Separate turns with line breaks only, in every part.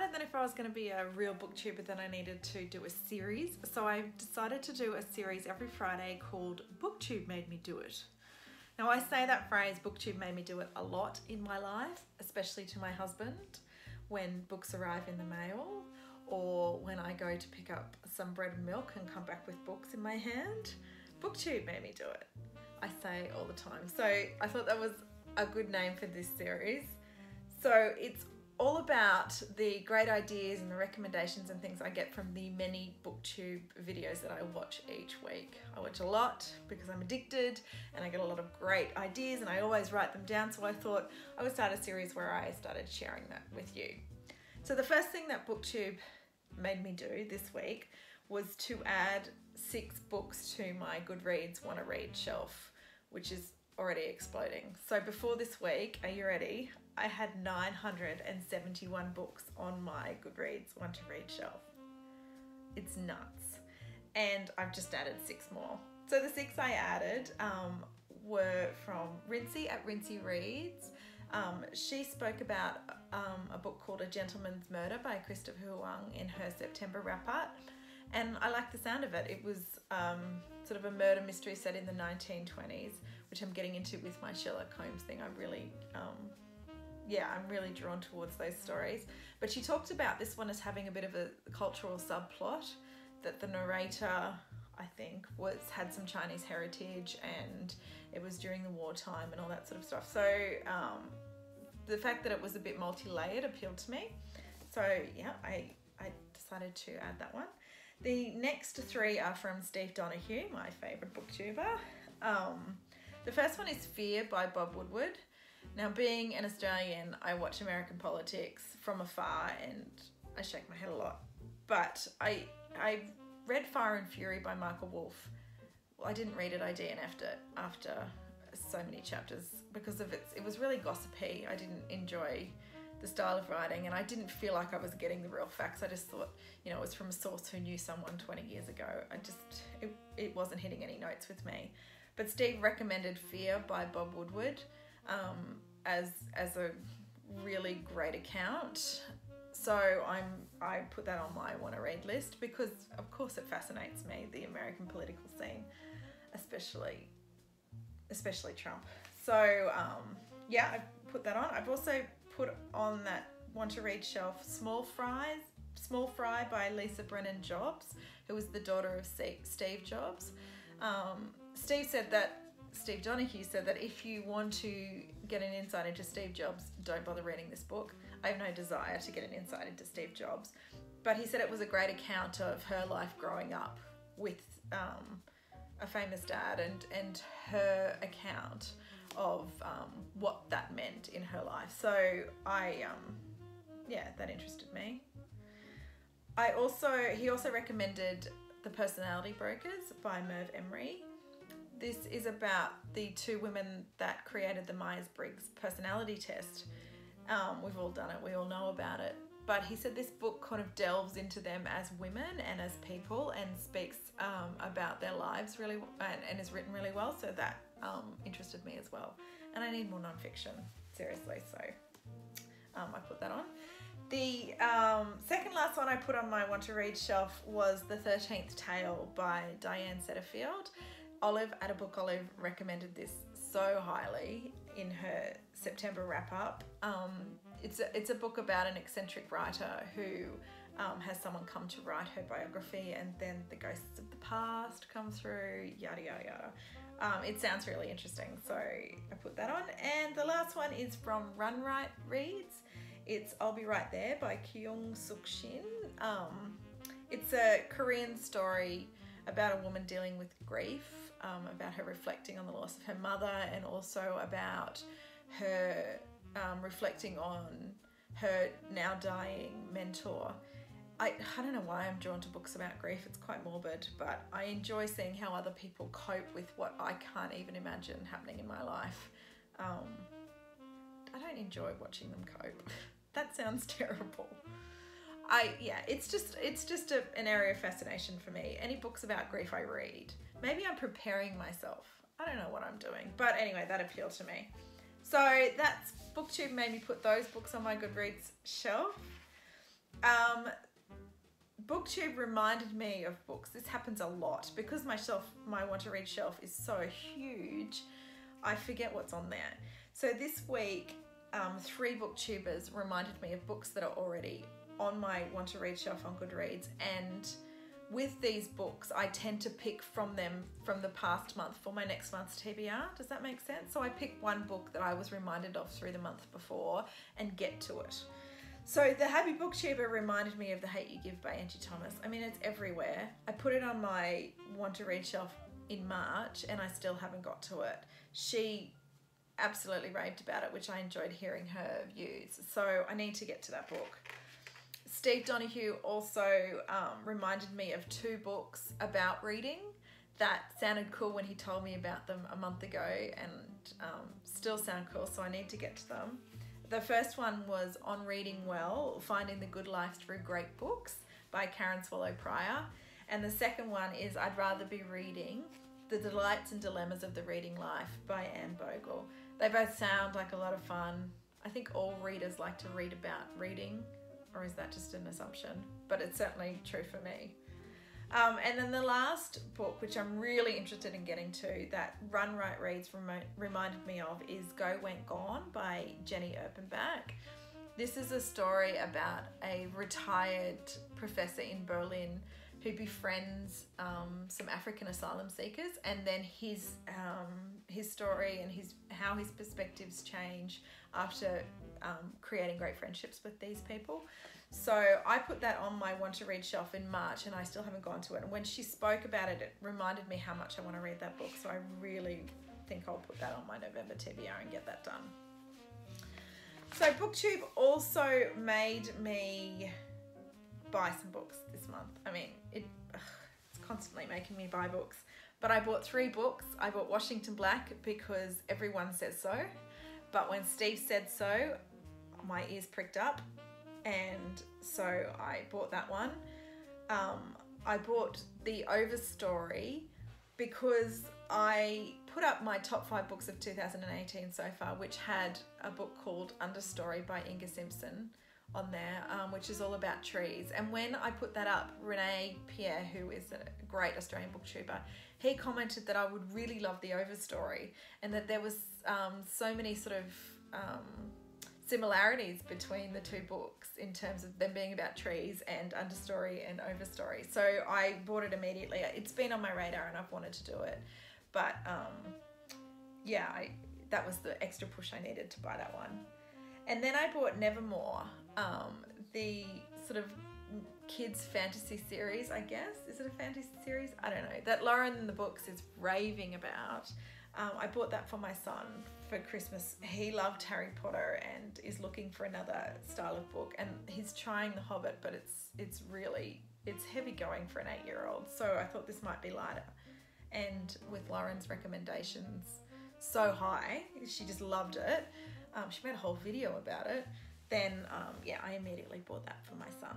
decided that if I was going to be a real booktuber, then I needed to do a series. So I decided to do a series every Friday called Booktube Made Me Do It. Now I say that phrase, Booktube made me do it, a lot in my life, especially to my husband when books arrive in the mail, or when I go to pick up some bread and milk and come back with books in my hand. Booktube made me do it, I say all the time. So I thought that was a good name for this series. So it's all about the great ideas and the recommendations and things I get from the many booktube videos that I watch each week. I watch a lot because I'm addicted and I get a lot of great ideas and I always write them down, so I thought I would start a series where I started sharing that with you. So the first thing that Booktube made me do this week was to add 6 books to my Goodreads Want to Read shelf, which is already exploding. So before this week, are you ready? I had 971 books on my Goodreads Want to Read shelf. It's nuts. And I've just added 6 more. So the 6 I added were from Rincey at Rincey Reads. She spoke about a book called A Gentleman's Murder by Christopher Huang in her September wrap-up. And I liked the sound of it. It was sort of a murder mystery set in the 1920s, which I'm getting into with my Sherlock Holmes thing. I'm really drawn towards those stories. But she talked about this one as having a bit of a cultural subplot, that the narrator, I think, had some Chinese heritage and it was during the wartime and all that sort of stuff. So the fact that it was a bit multi-layered appealed to me. So yeah, I decided to add that one. The next 3 are from Steve Donoghue, my favourite booktuber. The first one is Fear by Bob Woodward. Now, being an Australian, I watch American politics from afar and I shake my head a lot. But I read Fire and Fury by Michael Wolff. Well, I didn't read it, I DNF'd it after so many chapters because of it was really gossipy. I didn't enjoy the style of writing and I didn't feel like I was getting the real facts. I just thought, you know, it was from a source who knew someone 20 years ago. It wasn't hitting any notes with me. But Steve recommended Fear by Bob Woodward as a really great account. So I put that on my want to read list because of course it fascinates me, the American political scene, especially Trump. So yeah, I put that on. I've also put on that want to read shelf Small Fry by Lisa Brennan Jobs, who was the daughter of Steve Jobs. Steve Donoghue said that if you want to get an insight into Steve Jobs, don't bother reading this book. I have no desire to get an insight into Steve Jobs. But he said it was a great account of her life growing up with a famous dad and her account of what that meant in her life. So that interested me. He also recommended The Personality Brokers by Merv Emery. This is about the 2 women that created the Myers-Briggs personality test. We've all done it, we all know about it. But he said this book kind of delves into them as women and as people and speaks about their lives really and is written really well. So that interested me as well. And I need more non-fiction, seriously. So I put that on. The second last one I put on my want to read shelf was The 13th Tale by Diane Setterfield. Olive at a Book Olive recommended this so highly in her September wrap-up. It's a book about an eccentric writer who has someone come to write her biography and then the ghosts of the past come through, yada yada yada. It sounds really interesting, so I put that on. And the last one is from Run Right Reads. It's I'll Be Right There by Kyung Suk Shin. It's a Korean story about a woman dealing with grief, about her reflecting on the loss of her mother and also about her reflecting on her now dying mentor. I don't know why I'm drawn to books about grief. It's quite morbid, but I enjoy seeing how other people cope with what I can't even imagine happening in my life. I don't enjoy watching them cope. That sounds terrible. It's just an area of fascination for me. Any books about grief I read. Maybe I'm preparing myself. I don't know what I'm doing. But anyway, that appealed to me. So that's Booktube made me put those books on my Goodreads shelf. Booktube reminded me of books. This happens a lot because my want to read shelf is so huge. I forget what's on there. So this week, 3 booktubers reminded me of books that are already on my want to read shelf on Goodreads, and with these books I tend to pick from them from the past month for my next month's TBR. Does that make sense? So I pick one book that I was reminded of through the month before and get to it. So the Happy Booktuber reminded me of The Hate You Give by Angie Thomas. I mean, it's everywhere. I put it on my want to read shelf in March and I still haven't got to it. She absolutely raved about it, which I enjoyed hearing her views. So I need to get to that book. Steve Donoghue also reminded me of 2 books about reading that sounded cool when he told me about them a month ago, and still sound cool, so I need to get to them. The first one was On Reading Well, Finding the Good Life Through Great Books by Karen Swallow Pryor. And the second one is I'd Rather Be Reading, The Delights and Dilemmas of the Reading Life by Anne Bogle. They both sound like a lot of fun. I think all readers like to read about reading, or is that just an assumption? But it's certainly true for me. And then the last book, which I'm really interested in getting to, that Run Right Reads reminded me of, is Go Went Gone by Jenny ERPENBECK. This is a story about a retired professor in Berlin who befriends some African asylum seekers, and then his story and how his perspectives change after creating great friendships with these people. So I put that on my want to read shelf in March and I still haven't gone to it. And when she spoke about it, it reminded me how much I want to read that book. So I really think I'll put that on my November TBR and get that done. So Booktube also made me buy some books this month. I mean, it's constantly making me buy books. But I bought 3 books. I bought Washington Black because everyone says so. But when Steve said so, my ears pricked up. And so I bought that one. I bought The Overstory because I put up my top 5 books of 2018 so far, which had a book called Understory by Inga Simpson on there, which is all about trees. And when I put that up, Renee Pierre, who is a great Australian booktuber, he commented that I would really love The Overstory, and that there was so many sort of similarities between the 2 books in terms of them being about trees and Understory and Overstory. So I bought it immediately. It's been on my radar and I've wanted to do it. But yeah, that was the extra push I needed to buy that one. And then I bought Nevermore, the sort of kids fantasy series, I guess. Is it a fantasy series? I don't know. That Lauren in the Books is raving about. I bought that for my son for Christmas. He loved Harry Potter and is looking for another style of book, and he's trying The Hobbit, but it's heavy going for an 8-year-old. So I thought this might be lighter. And with Lauren's recommendations so high, she just loved it. She made a whole video about it. Then yeah, I immediately bought that for my son.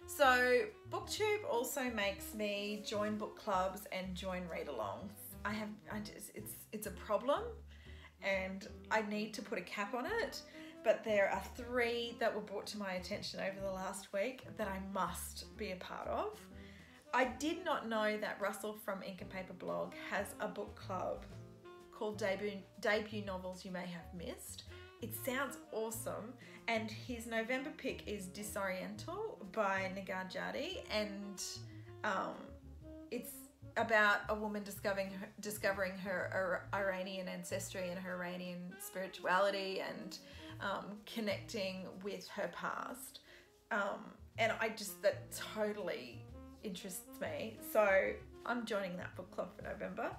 So Booktube also makes me join book clubs and join read-alongs. It's a problem and I need to put a cap on it, but there are 3 that were brought to my attention over the last week that I must be a part of. I did not know that Russell from Ink and Paper blog has a book club called Debut Novels You May Have Missed. It sounds awesome, and his November pick is Disoriental by Nagar Jadi, and it's about a woman discovering her Iranian ancestry and her Iranian spirituality and connecting with her past. And that totally interests me. So I'm joining that book club for November.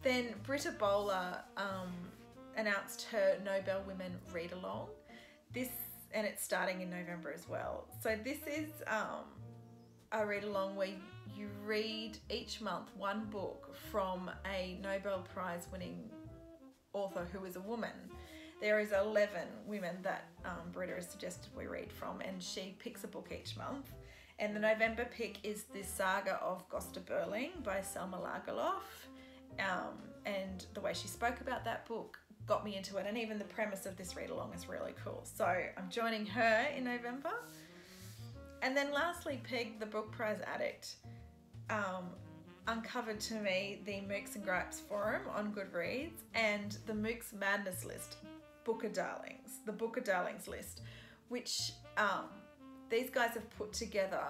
Then Britta Bowler announced her Nobel Women Read Along. And it's starting in November as well. So this is a read along where you read each month one book from a Nobel Prize winning author who is a woman. There is 11 women that Britta has suggested we read from, and she picks a book each month. And the November pick is The Saga of Gosta Berling by Selma Lagerlof. And the way she spoke about that book got me into it, and even the premise of this read along is really cool. So I'm joining her in November. And then lastly, Peg, the book prize addict, uncovered to me the Mooks and Gripes forum on Goodreads and the Mooks Madness list, Booker Darlings, the Booker Darlings list, which these guys have put together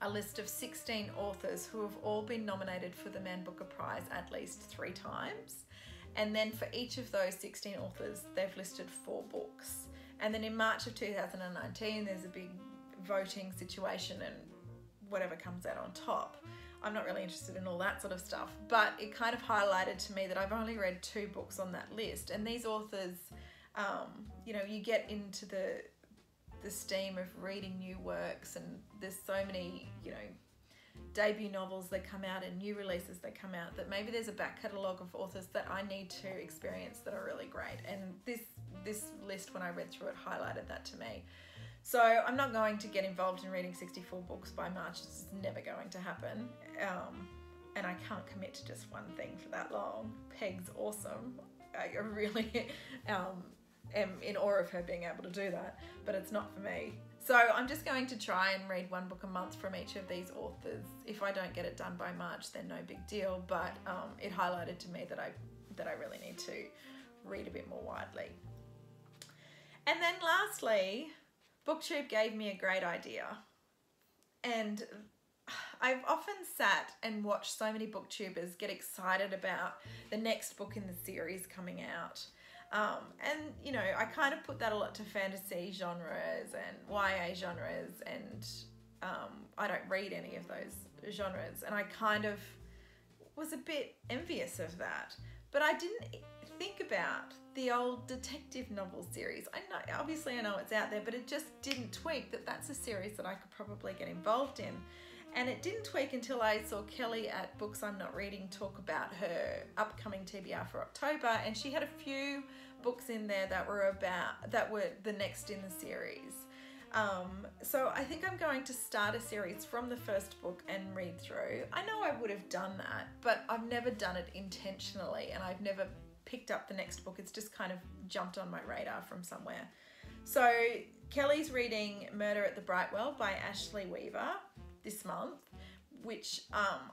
a list of 16 authors who have all been nominated for the Man Booker Prize at least 3 times. And then for each of those 16 authors, they've listed 4 books. And then in March of 2019, there's a big voting situation and whatever comes out on top. I'm not really interested in all that sort of stuff, but it kind of highlighted to me that I've only read 2 books on that list. And these authors, you know, you get into the steam of reading new works, and there's so many, you know, debut novels that come out and new releases that come out, that maybe there's a back catalogue of authors that I need to experience that are really great. And this list, when I read through it, highlighted that to me. So I'm not going to get involved in reading 64 books by March. It's never going to happen. And I can't commit to just one thing for that long. Peg's awesome. I really am in awe of her being able to do that, but it's not for me. So I'm just going to try and read 1 book a month from each of these authors. If I don't get it done by March, then no big deal, but it highlighted to me that I really need to read a bit more widely. And then lastly, Booktube gave me a great idea. And I've often sat and watched so many booktubers get excited about the next book in the series coming out. And, you know, I kind of put that a lot to fantasy genres and YA genres, and I don't read any of those genres. And I kind of was a bit envious of that. But I didn't think about the old detective novel series. I know, obviously I know it's out there, but it just didn't tweak that that's a series that I could probably get involved in. And it didn't tweak until I saw Kelly at Books I'm Not Reading talk about her upcoming TBR for October, and she had a few books in there that were the next in the series. So I think I'm going to start a series from the first book and read through. I know I would have done that, but I've never done it intentionally, and I've never picked up the next book. It's just kind of jumped on my radar from somewhere. So Kelly's reading Murder at the Brightwell by Ashley Weaver this month, which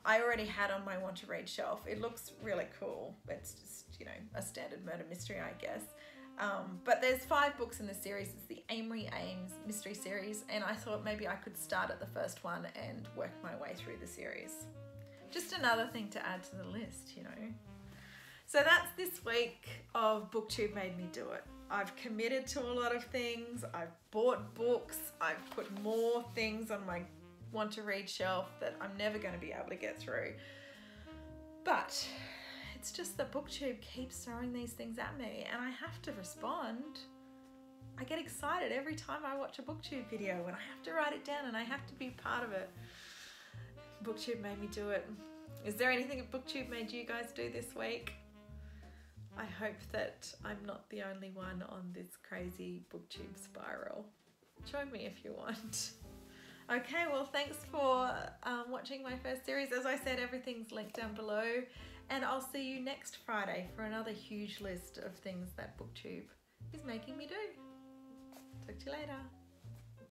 I already had on my want to read shelf. It looks really cool. It's just, you know, a standard murder mystery, I guess. But there's 5 books in the series. It's the Amory Ames mystery series, and I thought maybe I could start at the first one and work my way through the series. Just another thing to add to the list, you know. So that's this week of Booktube Made Me Do It. I've committed to a lot of things. I've bought books. I've put more things on my want to read shelf that I'm never going to be able to get through. But it's just that Booktube keeps throwing these things at me, and I have to respond. I get excited every time I watch a Booktube video, and I have to write it down and I have to be part of it. Booktube made me do it. Is there anything that Booktube made you guys do this week? I hope that I'm not the only one on this crazy Booktube spiral. Join me if you want. Okay, well, thanks for watching my first series. As I said, everything's linked down below, and I'll see you next Friday for another huge list of things that Booktube is making me do. Talk to you later.